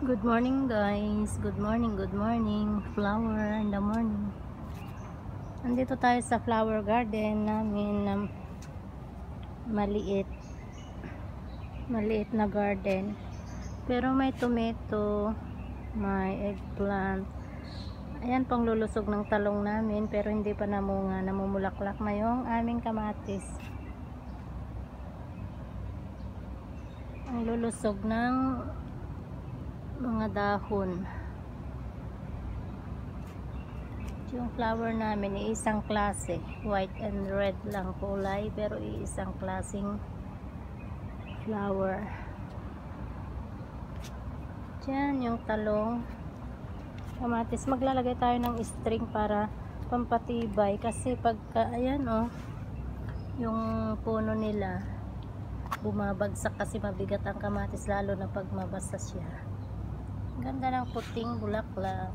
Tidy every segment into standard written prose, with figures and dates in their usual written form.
Good morning guys, good morning flower in the morning. Nandito tayo sa flower garden namin na maliit na garden, pero may tomato, may eggplant. Ayan pang lulusog ng talong namin, pero hindi pa namunga, namumulaklak na yung aming kamatis. Ang lulusog ng mga dahon. Yung flower namin isang klase, white and red lang kulay, pero isang klaseng flower. Diyan yung talong, kamatis. Maglalagay tayo ng string para pampatibay, kasi pagka ayan yung puno nila bumabagsak, kasi mabigat ang kamatis, lalo na pag mabasa siya. Ganda ng puting bulaklak.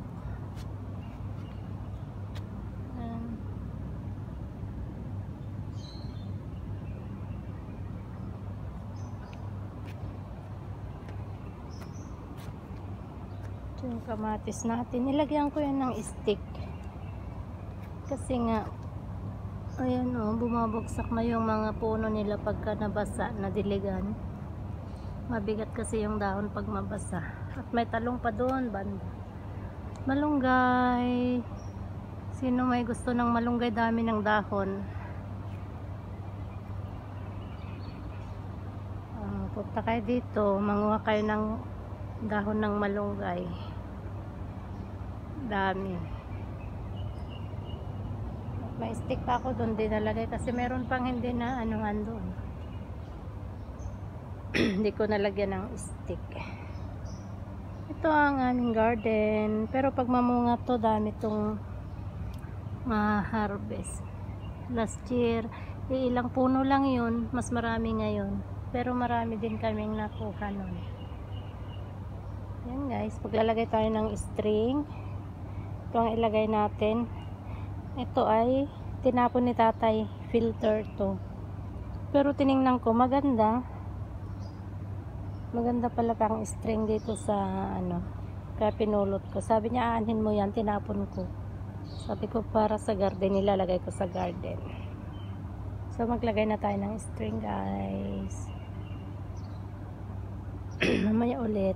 Yung kamatis natin, nilagyan ko yan ng stick, kasi nga ayan bumabagsak na yung mga puno nila pagka nabasa, nadiligan. Mabigat kasi yung dahon pag mabasa. At may talong pa doon banda. Malunggay, sino may gusto ng malunggay? Dami ng dahon. Punta kayo dito, manguha kayo ng dahon ng malunggay. Dami. May stick pa ako doon, din nalagay kasi meron pang hindi na anuhan doon. Hindi ko nalagyan ng stick. Ito ang aming garden, pero pag mamunga to, dami tong harvest. Last year ilang puno lang yun, mas marami ngayon, pero marami din kaming nakuha nun. Yan guys, paglalagay tayo ng string. Ito ang ilagay natin. Ito ay tinapon ni tatay, filter to, pero tiningnan ko maganda pala pang string dito sa kaya pinulot ko. Sabi niya aanhin mo yan, tinapon ko. Sabi ko para sa garden, nilalagay ko sa garden. So maglagay na tayo ng string guys. Mamaya ulit.